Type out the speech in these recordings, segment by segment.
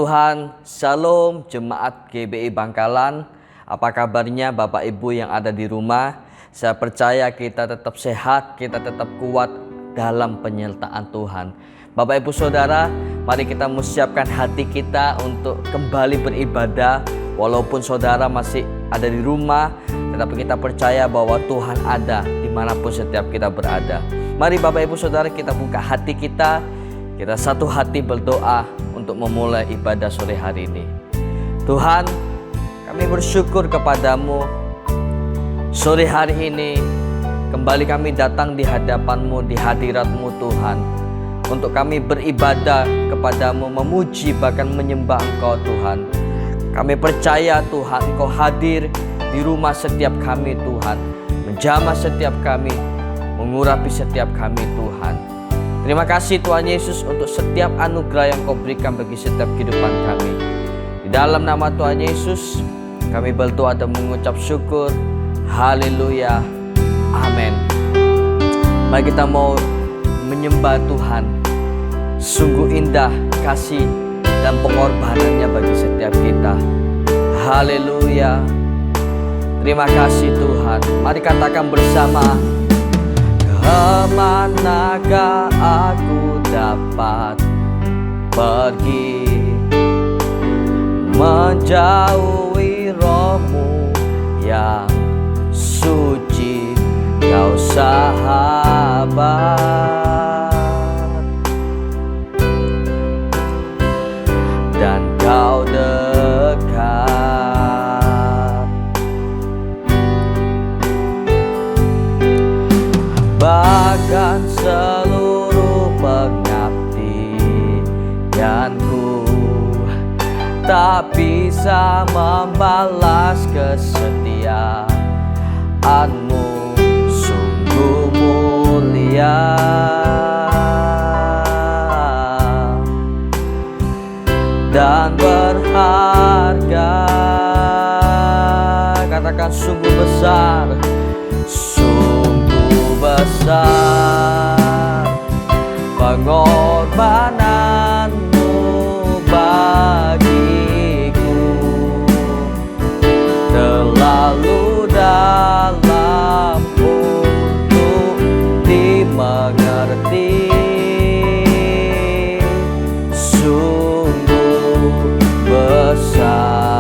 Tuhan, Shalom Jemaat GBI Bangkalan. Apa kabarnya Bapak Ibu yang ada di rumah? Saya percaya kita tetap sehat, kita tetap kuat dalam penyertaan Tuhan. Bapak Ibu Saudara, mari kita menyiapkan hati kita untuk kembali beribadah. Walaupun saudara masih ada di rumah, tetapi kita percaya bahwa Tuhan ada dimanapun setiap kita berada. Mari Bapak Ibu Saudara, kita buka hati kita satu hati berdoa untuk memulai ibadah sore hari ini. Tuhan, kami bersyukur kepadamu. Sore hari ini kembali kami datang di hadapan-Mu, di hadirat-Mu Tuhan, untuk kami beribadah kepadamu, memuji bahkan menyembah Engkau Tuhan. Kami percaya Tuhan, Engkau hadir di rumah setiap kami Tuhan, menjamah setiap kami, mengurapi setiap kami Tuhan. Terima kasih Tuhan Yesus untuk setiap anugerah yang Kau berikan bagi setiap kehidupan kami. Di dalam nama Tuhan Yesus, kami berdoa dan mengucap syukur. Haleluya. Amin. Mari kita mau menyembah Tuhan. Sungguh indah kasih dan pengorbanannya bagi setiap kita. Haleluya. Terima kasih Tuhan. Mari katakan bersama. Kemanakah aku dapat pergi, menjauhi Roh-Mu yang suci, Kau sahabat, dan Kau dekat. Bahkan seluruh pengabdianku tak bisa membalas kesetiaan-Mu, sungguh mulia dan berharga. Katakan sungguh besar, besar pengorbanan-Mu bagiku, terlalu dalam untuk dimengerti, sungguh besar.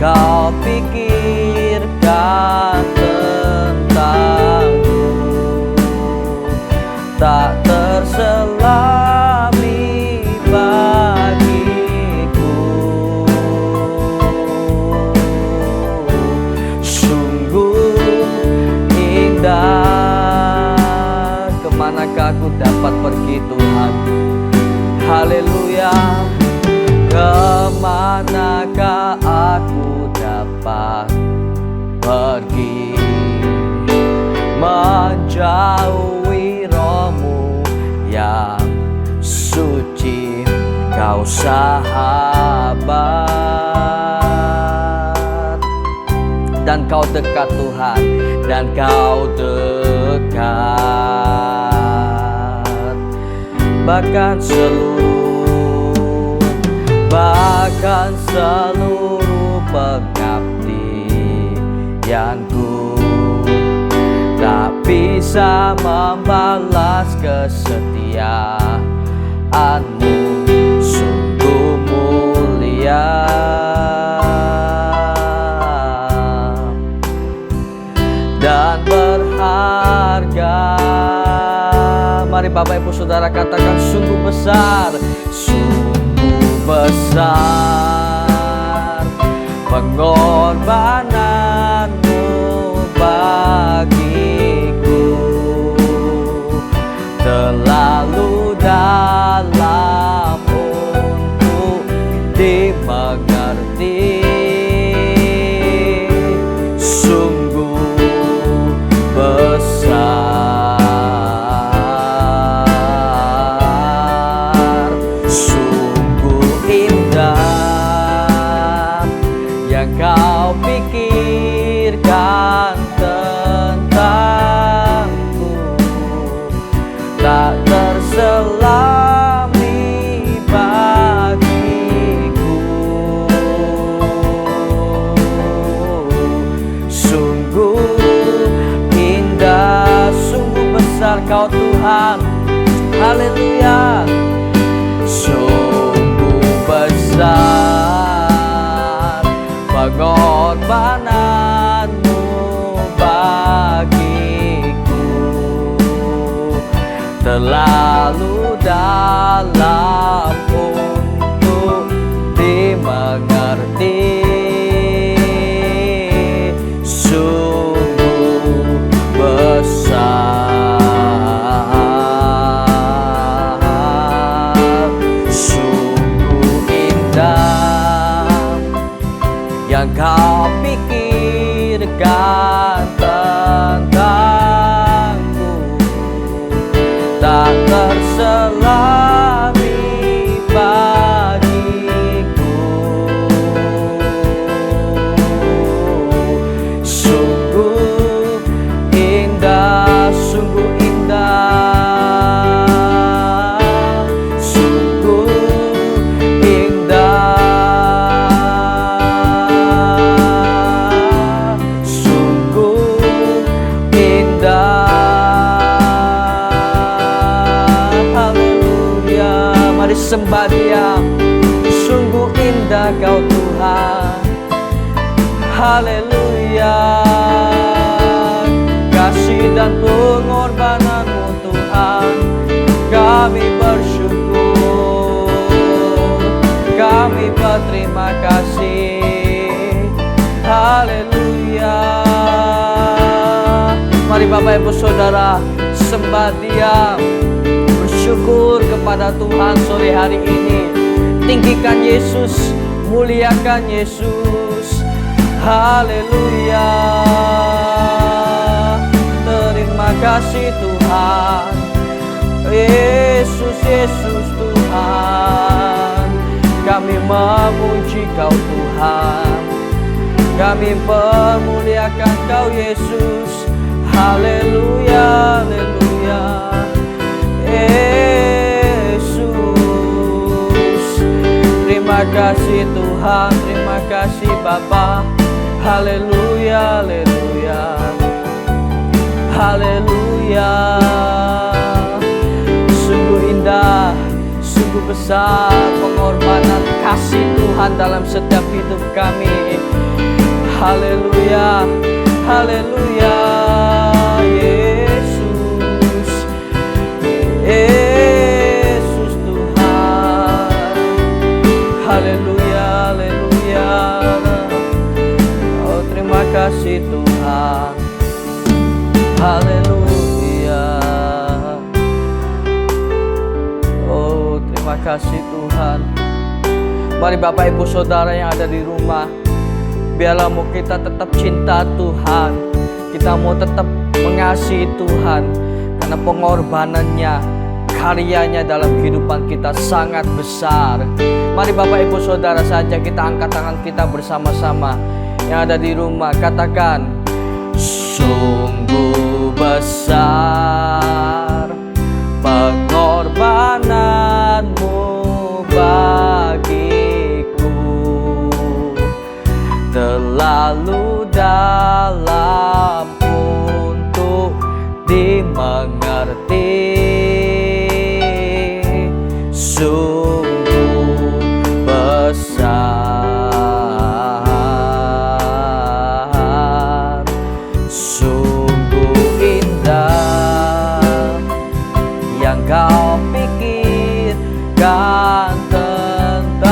Kau pikirkan tentangku tak terselami bagiku, sungguh indah. Kemanakah aku dapat pergi Tuhan? Haleluya. Kemanakah aku dapat pergi, menjauhi Roh-Mu yang suci, Kau sahabat, dan Kau dekat Tuhan, dan Kau dekat. Bahkan seluruh pengabdianku tak bisa membalas kesetiaan-Mu, sungguh mulia dan berharga. Mari Bapak Ibu Saudara katakan sungguh besar, besar pengorbanan-Mu bagiku, terlalu dalam untuk dimengerti, sungguh besar, sungguh indah yang Kau pikirkan tentangku. Tuhan. Haleluya. Sungguh besar pengorbananmu bagiku, terlalu dalam untuk dimengerti. Sungguh besar, sungguh indah yang kau pikirkan tentangku, tak terselami bagiku. Sungguh indah, sungguh indah, sungguh indah, sungguh indah. Haleluya. Mari sembah Dia. Sungguh indah Kau Tuhan. Haleluya. Kasih dan pengorbananmu Tuhan, kami bersyukur, kami berterima kasih. Haleluya. Mari Bapak Ibu Saudara sembah Dia, bersyukur kepada Tuhan sore hari ini. Tinggikan Yesus, muliakan Yesus. Haleluya. Terima kasih Tuhan. Yesus, Yesus Tuhan. Kami memuji Kau Tuhan, kami memuliakan Kau Yesus. Haleluya, haleluya. Yesus, terima kasih Tuhan, terima kasih Bapa. Haleluya, haleluya, haleluya. Sungguh indah, sungguh besar pengorbanan kasih Tuhan dalam setiap hidup kami. Haleluya, haleluya. Yesus, Yesus Tuhan. Haleluya, haleluya. Oh, terima kasih Tuhan. Haleluya. Oh, terima kasih Tuhan. Mari Bapak Ibu Saudara yang ada di rumah, biarlah mau kita tetap cinta Tuhan, kita mau tetap mengasihi Tuhan, karena pengorbanannya, karyanya dalam kehidupan kita sangat besar. Mari Bapak Ibu Saudara saja kita angkat tangan kita bersama-sama. Yang ada di rumah katakan, sungguh besar pengorbananmu bagiku, terlalu dalam untuk dimengerti. Sungguh besar, sungguh indah yang kau pikirkan tentangku,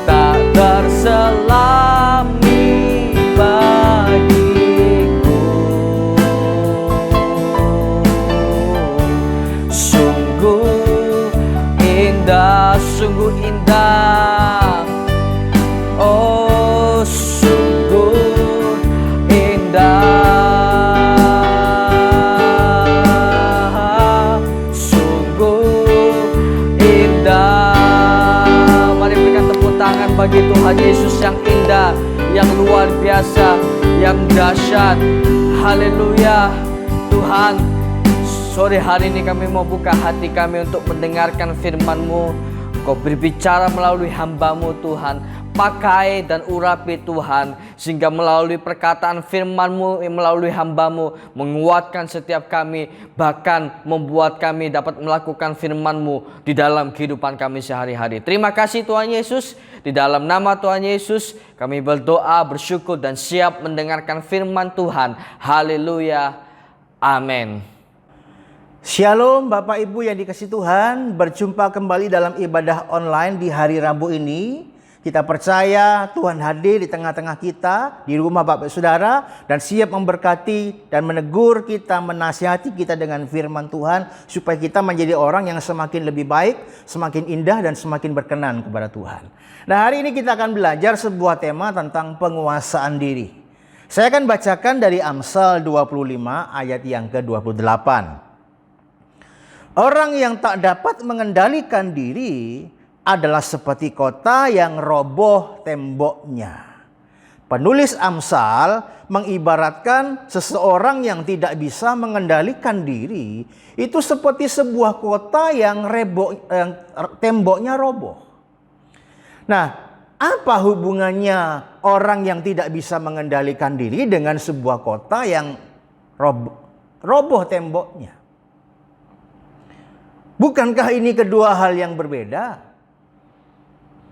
tak terselami bagiku. Sungguh indah, sungguh indah. Oh, sungguh indah, sungguh indah. Mari berikan tepuk tangan bagi Tuhan Yesus yang indah, yang luar biasa, yang dahsyat. Haleluya. Tuhan, sore hari ini kami mau buka hati kami untuk mendengarkan firman-Mu. Kau berbicara melalui hamba-Mu Tuhan. pakai dan urapi Tuhan, sehingga melalui perkataan firman-Mu, melalui hamba-Mu, menguatkan setiap kami, bahkan membuat kami dapat melakukan firman-Mu di dalam kehidupan kami sehari-hari. Terima kasih Tuhan Yesus. Di dalam nama Tuhan Yesus kami berdoa, bersyukur, dan siap mendengarkan firman Tuhan. Haleluya. Amin. Shalom Bapak Ibu yang dikasihi Tuhan, berjumpa kembali dalam ibadah online di hari Rabu ini. Kita percaya Tuhan hadir di tengah-tengah kita, di rumah Bapak Saudara, dan siap memberkati dan menegur kita, menasihati kita dengan firman Tuhan, supaya kita menjadi orang yang semakin lebih baik, semakin indah, dan semakin berkenan kepada Tuhan. Nah, hari ini kita akan belajar sebuah tema tentang penguasaan diri. Saya akan bacakan dari Amsal 25 ayat yang ke-28. Orang yang tak dapat mengendalikan diri adalah seperti kota yang roboh temboknya. Penulis Amsal mengibaratkan seseorang yang tidak bisa mengendalikan diri itu seperti sebuah kota yang temboknya roboh. Nah, apa hubungannya orang yang tidak bisa mengendalikan diri dengan sebuah kota yang roboh temboknya? Bukankah ini kedua hal yang berbeda?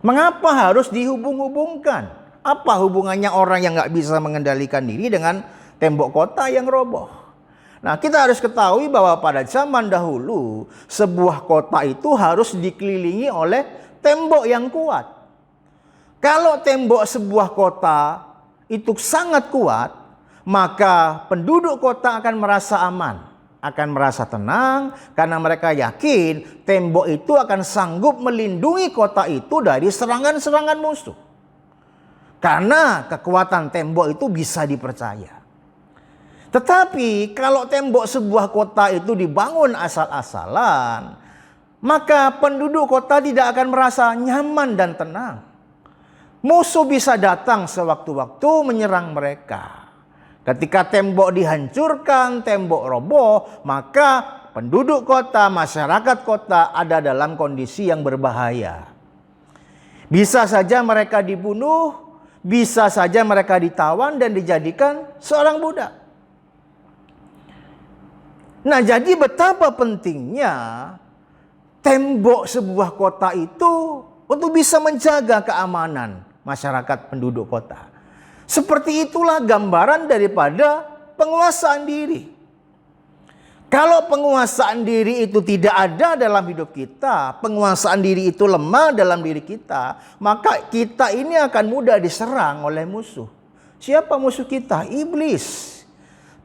Mengapa harus dihubung-hubungkan? Apa hubungannya orang yang nggak bisa mengendalikan diri dengan tembok kota yang roboh? Nah, kita harus ketahui bahwa pada zaman dahulu, sebuah kota itu harus dikelilingi oleh tembok yang kuat. Kalau tembok sebuah kota itu sangat kuat, maka penduduk kota akan merasa aman, akan merasa tenang, karena mereka yakin tembok itu akan sanggup melindungi kota itu dari serangan-serangan musuh. Karena kekuatan tembok itu bisa dipercaya. Tetapi kalau tembok sebuah kota itu dibangun asal-asalan, maka penduduk kota tidak akan merasa nyaman dan tenang. Musuh bisa datang sewaktu-waktu menyerang mereka. Ketika tembok dihancurkan, tembok roboh, maka penduduk kota, masyarakat kota ada dalam kondisi yang berbahaya. Bisa saja mereka dibunuh, bisa saja mereka ditawan dan dijadikan seorang budak. Nah, jadi betapa pentingnya tembok sebuah kota itu untuk bisa menjaga keamanan masyarakat penduduk kota. Seperti itulah gambaran daripada penguasaan diri. Kalau penguasaan diri itu tidak ada dalam hidup kita, penguasaan diri itu lemah dalam diri kita, maka kita ini akan mudah diserang oleh musuh. Siapa musuh kita? Iblis.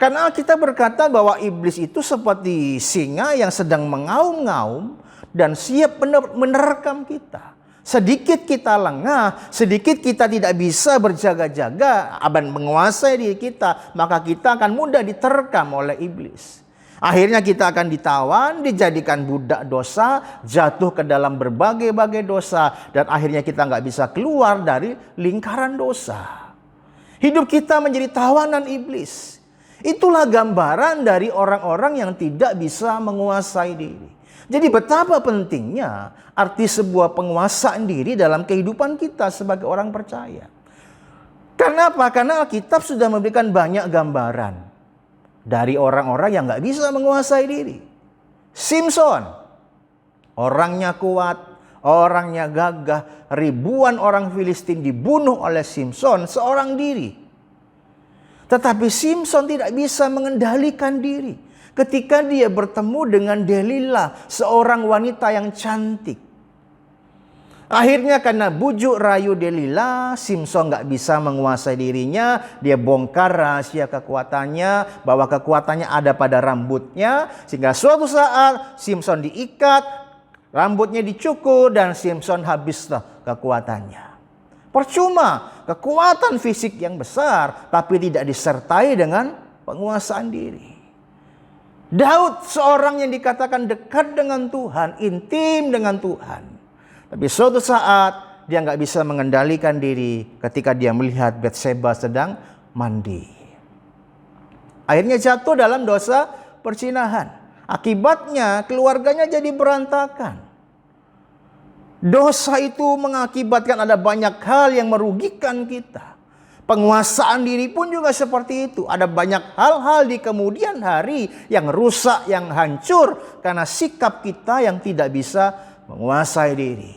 Karena kita berkata bahwa iblis itu seperti singa yang sedang mengaum-ngaum dan siap menerkam kita. Sedikit kita lengah, sedikit kita tidak bisa berjaga-jaga, menguasai diri kita, maka kita akan mudah diterkam oleh iblis. Akhirnya kita akan ditawan, dijadikan budak dosa, jatuh ke dalam berbagai-bagai dosa, dan akhirnya kita nggak bisa keluar dari lingkaran dosa. Hidup kita menjadi tawanan iblis. Itulah gambaran dari orang-orang yang tidak bisa menguasai diri. Jadi betapa pentingnya arti sebuah penguasaan diri dalam kehidupan kita sebagai orang percaya. Karena apa? Karena Alkitab sudah memberikan banyak gambaran dari orang-orang yang nggak bisa menguasai diri. Simson, orangnya kuat, orangnya gagah, ribuan orang Filistin dibunuh oleh Simson seorang diri. Tetapi Simson tidak bisa mengendalikan diri ketika dia bertemu dengan Delila, seorang wanita yang cantik. Akhirnya karena bujuk rayu Delila, Simson nggak bisa menguasai dirinya. Dia bongkar rahasia kekuatannya, bahwa kekuatannya ada pada rambutnya. Sehingga suatu saat Simson diikat, rambutnya dicukur, dan Simson habislah kekuatannya. Percuma, kekuatan fisik yang besar, tapi tidak disertai dengan penguasaan diri. Daud seorang yang dikatakan dekat dengan Tuhan, intim dengan Tuhan. Tapi suatu saat dia nggak bisa mengendalikan diri ketika dia melihat Batseba sedang mandi. Akhirnya jatuh dalam dosa perzinahan. Akibatnya keluarganya jadi berantakan. Dosa itu mengakibatkan ada banyak hal yang merugikan kita. Penguasaan diri pun juga seperti itu. Ada banyak hal-hal di kemudian hari yang rusak, yang hancur karena sikap kita yang tidak bisa menguasai diri.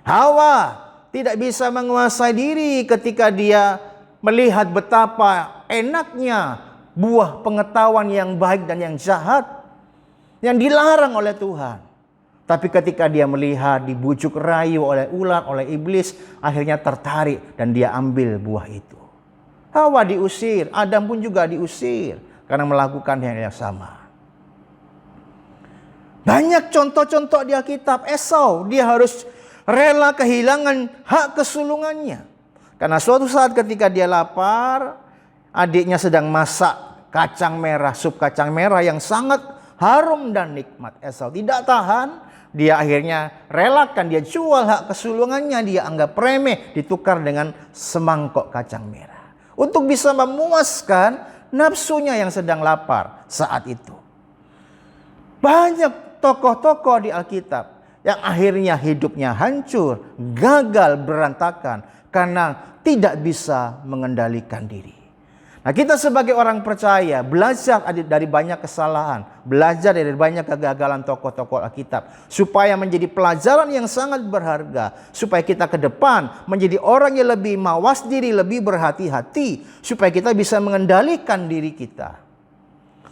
Hawa tidak bisa menguasai diri ketika dia melihat betapa enaknya buah pengetahuan yang baik dan yang jahat yang dilarang oleh Tuhan. Tapi ketika dia melihat dibujuk rayu oleh ular, oleh iblis, akhirnya tertarik dan dia ambil buah itu. Hawa diusir, Adam pun juga diusir karena melakukan hal yang sama. Banyak contoh-contoh di Alkitab. Esau, dia harus rela kehilangan hak kesulungannya. Karena suatu saat ketika dia lapar, adiknya sedang masak kacang merah, sup kacang merah yang sangat harum dan nikmat. Esau tidak tahan. Dia akhirnya relakan, dia jual hak kesulungannya, dia anggap remeh, ditukar dengan semangkok kacang merah. Untuk bisa memuaskan nafsunya yang sedang lapar saat itu. Banyak tokoh-tokoh di Alkitab yang akhirnya hidupnya hancur, gagal, berantakan karena tidak bisa mengendalikan diri. Nah, kita sebagai orang percaya belajar dari banyak kesalahan, belajar dari banyak kegagalan tokoh-tokoh Alkitab supaya menjadi pelajaran yang sangat berharga, supaya kita ke depan menjadi orang yang lebih mawas diri, lebih berhati-hati, supaya kita bisa mengendalikan diri kita.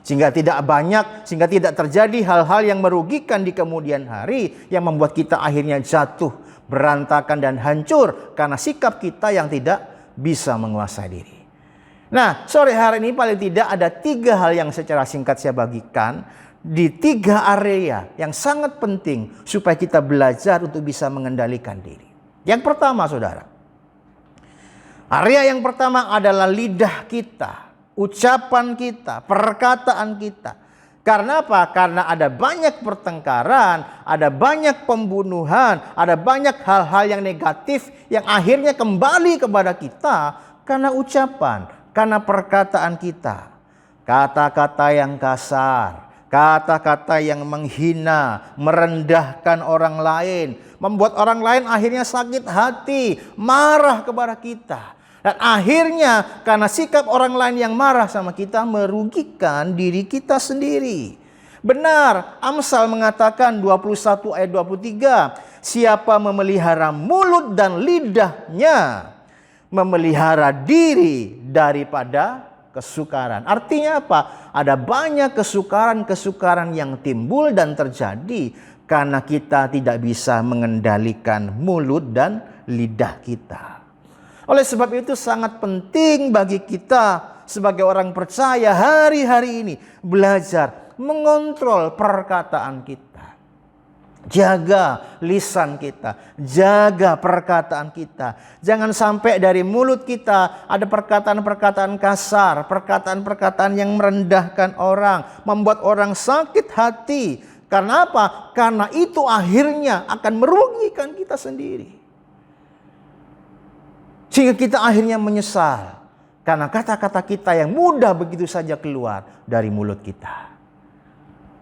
Sehingga tidak terjadi hal-hal yang merugikan di kemudian hari yang membuat kita akhirnya jatuh, berantakan dan hancur karena sikap kita yang tidak bisa menguasai diri. Nah, sore hari ini paling tidak ada 3 hal yang secara singkat saya bagikan di 3 area yang sangat penting supaya kita belajar untuk bisa mengendalikan diri. Yang pertama, saudara, area yang pertama adalah lidah kita, ucapan kita, perkataan kita. Karena apa? Karena ada banyak pertengkaran, ada banyak pembunuhan, ada banyak hal-hal yang negatif yang akhirnya kembali kepada kita karena ucapan. Karena perkataan kita, kata-kata yang kasar, kata-kata yang menghina, merendahkan orang lain, membuat orang lain akhirnya sakit hati, marah kepada kita. Dan akhirnya karena sikap orang lain yang marah sama kita merugikan diri kita sendiri. Benar, Amsal mengatakan 21 ayat 23, siapa memelihara mulut dan lidahnya, memelihara diri daripada kesukaran. Artinya apa? Ada banyak kesukaran-kesukaran yang timbul dan terjadi karena kita tidak bisa mengendalikan mulut dan lidah kita. Oleh sebab itu sangat penting bagi kita sebagai orang percaya hari-hari ini belajar mengontrol perkataan kita. Jaga lisan kita, jaga perkataan kita. Jangan sampai dari mulut kita ada perkataan-perkataan kasar, perkataan-perkataan yang merendahkan orang, membuat orang sakit hati. Karena apa? Karena itu akhirnya akan merugikan kita sendiri. Sehingga kita akhirnya menyesal karena kata-kata kita yang mudah begitu saja keluar dari mulut kita.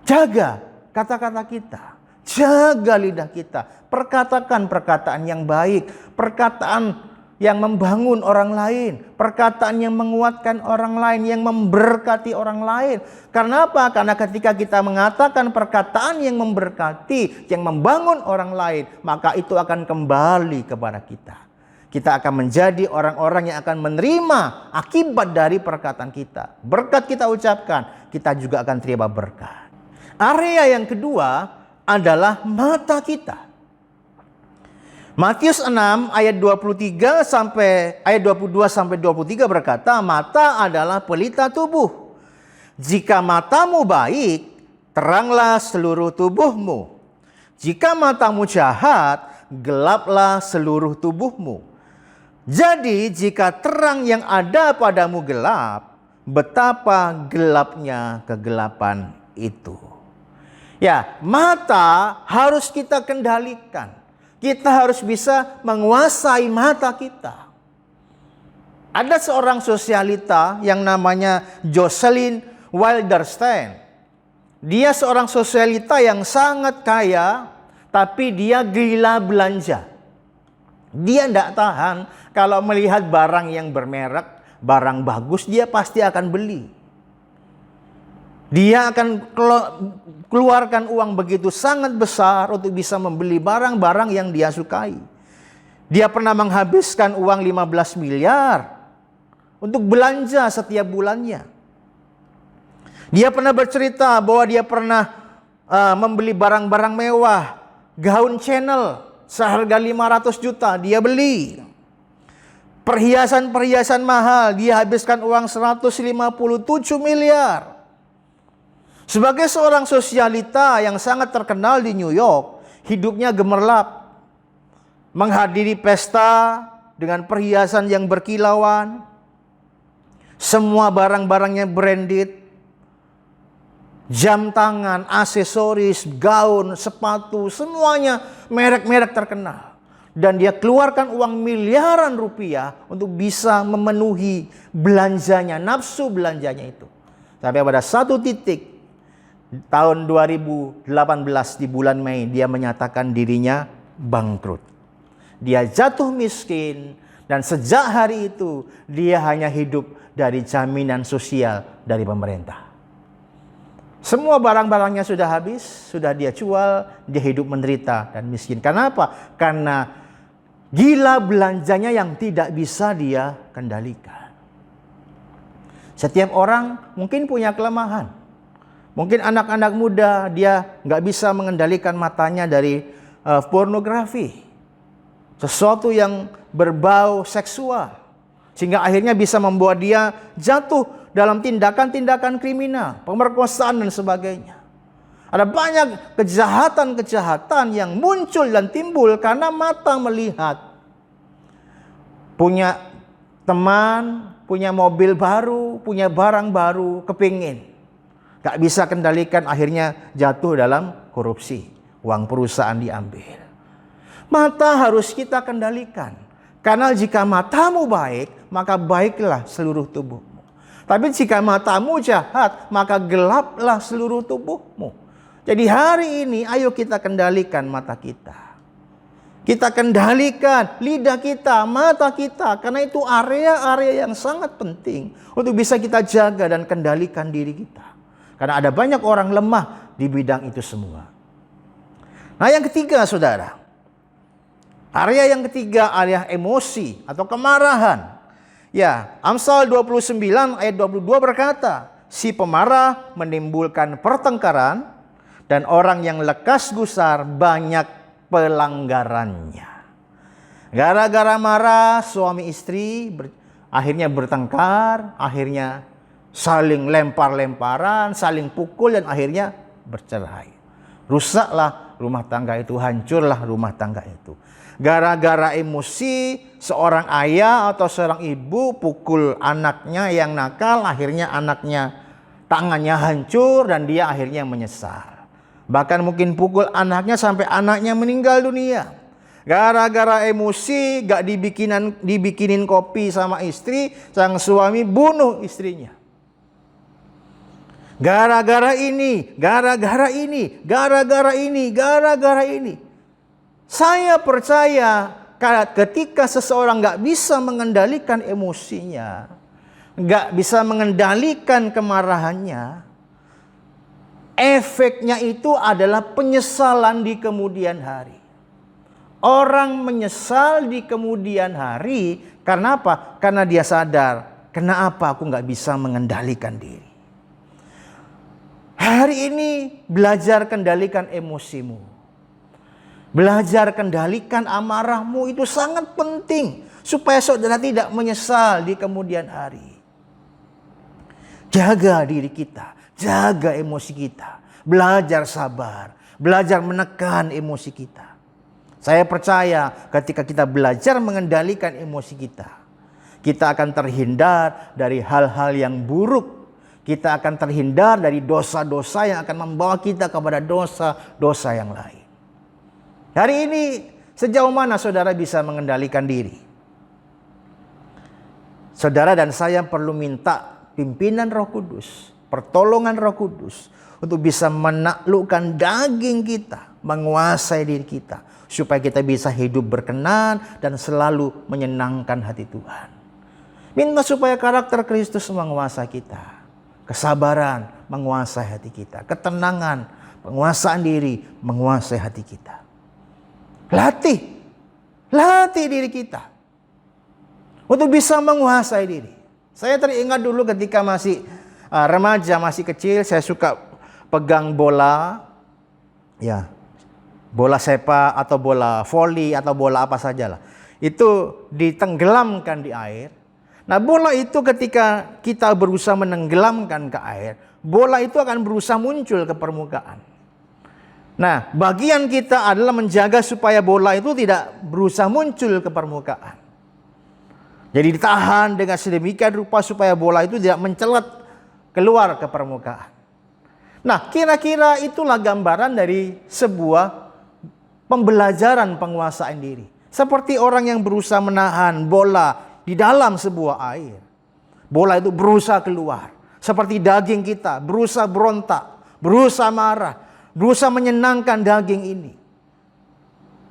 Jaga kata-kata kita. Jaga lidah kita, perkatakan perkataan yang baik, perkataan yang membangun orang lain, perkataan yang menguatkan orang lain, yang memberkati orang lain. Karena apa? Karena ketika kita mengatakan perkataan yang memberkati, yang membangun orang lain, maka itu akan kembali kepada kita. Kita akan menjadi orang-orang yang akan menerima akibat dari perkataan kita. Berkat kita ucapkan, kita juga akan terima berkat. Area yang kedua adalah mata kita. Matius 6 ayat 23 sampai ayat 22 sampai 23 berkata, mata adalah pelita tubuh. Jika matamu baik, teranglah seluruh tubuhmu. Jika matamu jahat, gelaplah seluruh tubuhmu. Jadi jika terang yang ada padamu gelap, betapa gelapnya kegelapan itu. Ya, mata harus kita kendalikan. Kita harus bisa menguasai mata kita. Ada seorang sosialita yang namanya Jocelyn Wilderstein. Dia seorang sosialita yang sangat kaya, tapi dia gila belanja. Dia tidak tahan kalau melihat barang yang bermerek, barang bagus, dia pasti akan beli. Dia akan keluarkan uang begitu sangat besar untuk bisa membeli barang-barang yang dia sukai. Dia pernah menghabiskan uang 15 miliar untuk belanja setiap bulannya. Dia pernah bercerita bahwa dia pernah membeli barang-barang mewah, gaun Chanel seharga 500 juta dia beli. Perhiasan-perhiasan mahal dia habiskan uang 157 miliar. Sebagai seorang sosialita yang sangat terkenal di New York, hidupnya gemerlap. Menghadiri pesta dengan perhiasan yang berkilauan. Semua barang-barangnya branded. Jam tangan, aksesoris, gaun, sepatu, semuanya merek-merek terkenal. Dan dia keluarkan uang miliaran rupiah untuk bisa memenuhi belanjanya, nafsu belanjanya itu. Sampai pada satu titik, tahun 2018 di bulan Mei, dia menyatakan dirinya bangkrut. Dia jatuh miskin dan sejak hari itu dia hanya hidup dari jaminan sosial dari pemerintah. Semua barang-barangnya sudah habis, sudah dia jual, dia hidup menderita dan miskin. Kenapa? Karena gila belanjanya yang tidak bisa dia kendalikan. Setiap orang mungkin punya kelemahan. Mungkin anak-anak muda dia nggak bisa mengendalikan matanya dari pornografi. Sesuatu yang berbau seksual. Sehingga akhirnya bisa membuat dia jatuh dalam tindakan-tindakan kriminal, pemerkosaan dan sebagainya. Ada banyak kejahatan-kejahatan yang muncul dan timbul karena mata melihat. Punya teman, punya mobil baru, punya barang baru, kepingin. Gak bisa kendalikan, akhirnya jatuh dalam korupsi. Uang perusahaan diambil. Mata harus kita kendalikan. Karena jika matamu baik, maka baiklah seluruh tubuhmu. Tapi jika matamu jahat, maka gelaplah seluruh tubuhmu. Jadi hari ini ayo kita kendalikan mata kita. Kita kendalikan lidah kita, mata kita. Karena itu area-area yang sangat penting untuk bisa kita jaga dan kendalikan diri kita. Karena ada banyak orang lemah di bidang itu semua. Nah yang ketiga saudara. Area yang ketiga area emosi atau kemarahan. Ya, Amsal 29 ayat 22 berkata, si pemarah menimbulkan pertengkaran dan orang yang lekas gusar banyak pelanggarannya. Gara-gara marah suami istri akhirnya bertengkar, akhirnya saling lempar-lemparan, saling pukul dan akhirnya bercerai. Rusaklah rumah tangga itu, hancurlah rumah tangga itu. Gara-gara emosi, seorang ayah atau seorang ibu pukul anaknya yang nakal, akhirnya anaknya tangannya hancur dan dia akhirnya menyesal. Bahkan mungkin pukul anaknya sampai anaknya meninggal dunia. Gara-gara emosi, gak dibikinin kopi sama istri, sang suami bunuh istrinya. Gara-gara ini, gara-gara ini, gara-gara ini, gara-gara ini. Saya percaya ketika seseorang gak bisa mengendalikan emosinya, gak bisa mengendalikan kemarahannya, efeknya itu adalah penyesalan di kemudian hari. Orang menyesal di kemudian hari, karena apa? Karena dia sadar, kenapa aku gak bisa mengendalikan diri. Hari ini belajar kendalikan emosimu. Belajar kendalikan amarahmu itu sangat penting. Supaya saudara tidak menyesal di kemudian hari. Jaga diri kita. Jaga emosi kita. Belajar sabar. Belajar menekan emosi kita. Saya percaya ketika kita belajar mengendalikan emosi kita. Kita akan terhindar dari hal-hal yang buruk. Kita akan terhindar dari dosa-dosa yang akan membawa kita kepada dosa-dosa yang lain. Hari ini sejauh mana saudara bisa mengendalikan diri? Saudara dan saya perlu minta pimpinan Roh Kudus, pertolongan Roh Kudus untuk bisa menaklukkan daging kita, menguasai diri kita, supaya kita bisa hidup berkenan dan selalu menyenangkan hati Tuhan. Minta supaya karakter Kristus menguasai kita, kesabaran menguasai hati kita, ketenangan, penguasaan diri menguasai hati kita. Latih diri kita untuk bisa menguasai diri. Saya teringat dulu ketika masih remaja, masih kecil, saya suka pegang bola, ya, bola sepak atau bola voli atau bola apa sajalah. Itu ditenggelamkan di air. Nah, bola itu ketika kita berusaha menenggelamkan ke air, bola itu akan berusaha muncul ke permukaan. Nah, bagian kita adalah menjaga supaya bola itu tidak berusaha muncul ke permukaan. Jadi ditahan dengan sedemikian rupa supaya bola itu tidak mencelat keluar ke permukaan. Nah, kira-kira itulah gambaran dari sebuah pembelajaran penguasaan diri. Seperti orang yang berusaha menahan bola di dalam sebuah air. Bola itu berusaha keluar. Seperti daging kita berusaha berontak, berusaha marah, berusaha menyenangkan daging ini.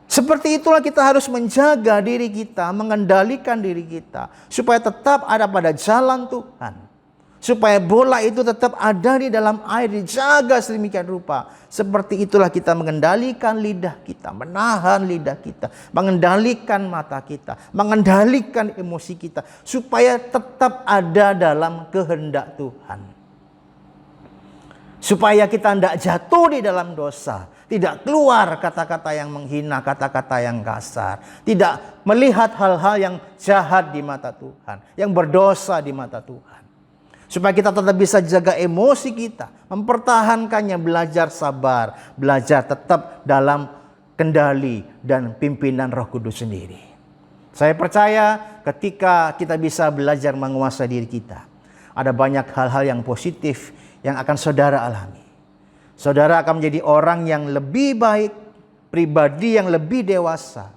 Seperti itulah kita harus menjaga diri kita, mengendalikan diri kita, supaya tetap ada pada jalan Tuhan. Supaya bola itu tetap ada di dalam air, dijaga sedemikian rupa. Seperti itulah kita mengendalikan lidah kita, menahan lidah kita, mengendalikan mata kita, mengendalikan emosi kita, supaya tetap ada dalam kehendak Tuhan. Supaya kita tidak jatuh di dalam dosa, tidak keluar kata-kata yang menghina, kata-kata yang kasar, tidak melihat hal-hal yang jahat di mata Tuhan, yang berdosa di mata Tuhan. Supaya kita tetap bisa jaga emosi kita, mempertahankannya, belajar sabar, belajar tetap dalam kendali dan pimpinan Roh Kudus sendiri. Saya percaya ketika kita bisa belajar menguasai diri kita, ada banyak hal-hal yang positif yang akan saudara alami. Saudara akan menjadi orang yang lebih baik, pribadi yang lebih dewasa.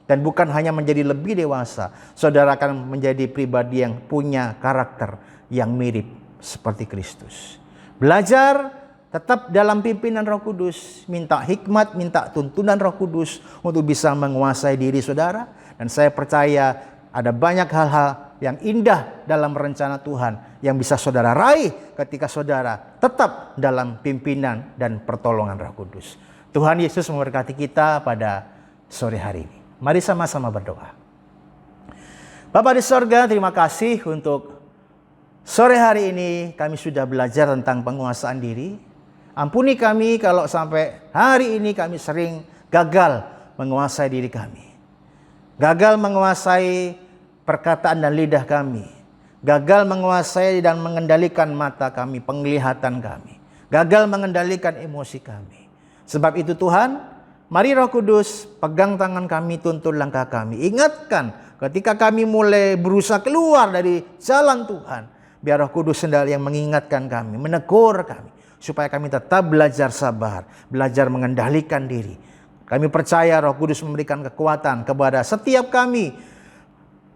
Dan bukan hanya menjadi lebih dewasa, saudara akan menjadi pribadi yang punya karakter yang mirip seperti Kristus. Belajar tetap dalam pimpinan Roh Kudus, minta hikmat, minta tuntunan Roh Kudus untuk bisa menguasai diri saudara. Dan saya percaya ada banyak hal-hal yang indah dalam rencana Tuhan yang bisa saudara raih ketika saudara tetap dalam pimpinan dan pertolongan Roh Kudus. Tuhan Yesus memberkati kita pada sore hari ini. Mari sama-sama berdoa. Bapa di sorga, terima kasih untuk sore hari ini kami sudah belajar tentang penguasaan diri. Ampuni kami kalau sampai hari ini kami sering gagal menguasai diri kami. Gagal menguasai perkataan dan lidah kami. Gagal menguasai dan mengendalikan mata kami, penglihatan kami. Gagal mengendalikan emosi kami. Sebab itu Tuhan, mari Roh Kudus pegang tangan kami, tuntun langkah kami. Ingatkan ketika kami mulai berusaha keluar dari jalan Tuhan. Biar Roh Kudus sendiri yang mengingatkan kami, menegur kami. Supaya kami tetap belajar sabar, belajar mengendalikan diri. Kami percaya Roh Kudus memberikan kekuatan kepada setiap kami,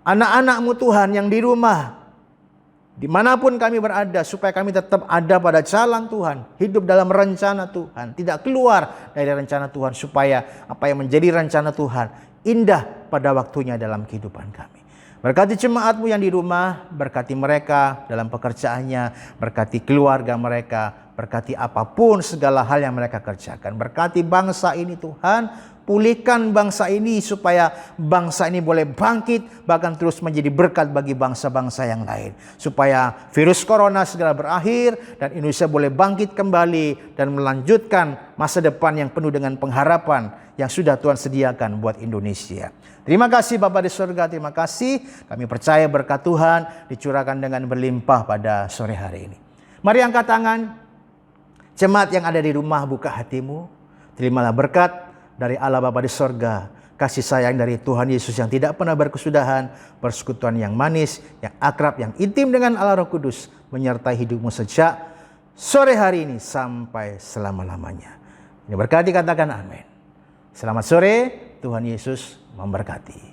anak-anak-Mu Tuhan yang di rumah, dimanapun kami berada, supaya kami tetap ada pada jalan Tuhan, hidup dalam rencana Tuhan, tidak keluar dari rencana Tuhan, supaya apa yang menjadi rencana Tuhan indah pada waktunya dalam kehidupan kami. Berkati jemaat-Mu yang di rumah, berkati mereka dalam pekerjaannya, berkati keluarga mereka, berkati apapun segala hal yang mereka kerjakan. Berkati bangsa ini Tuhan, pulihkan bangsa ini supaya bangsa ini boleh bangkit, bahkan terus menjadi berkat bagi bangsa-bangsa yang lain. Supaya virus corona segera berakhir dan Indonesia boleh bangkit kembali dan melanjutkan masa depan yang penuh dengan pengharapan yang sudah Tuhan sediakan buat Indonesia. Terima kasih Bapa di surga, terima kasih. Kami percaya berkat Tuhan dicurahkan dengan berlimpah pada sore hari ini. Mari angkat tangan. Jemaat yang ada di rumah, buka hatimu. Terimalah berkat dari Allah Bapa di surga, kasih sayang dari Tuhan Yesus yang tidak pernah berkesudahan, persekutuan yang manis, yang akrab, yang intim dengan Allah Roh Kudus, menyertai hidupmu sejak sore hari ini sampai selama-lamanya. Ini berkati, katakan amin. Selamat sore, Tuhan Yesus memberkati.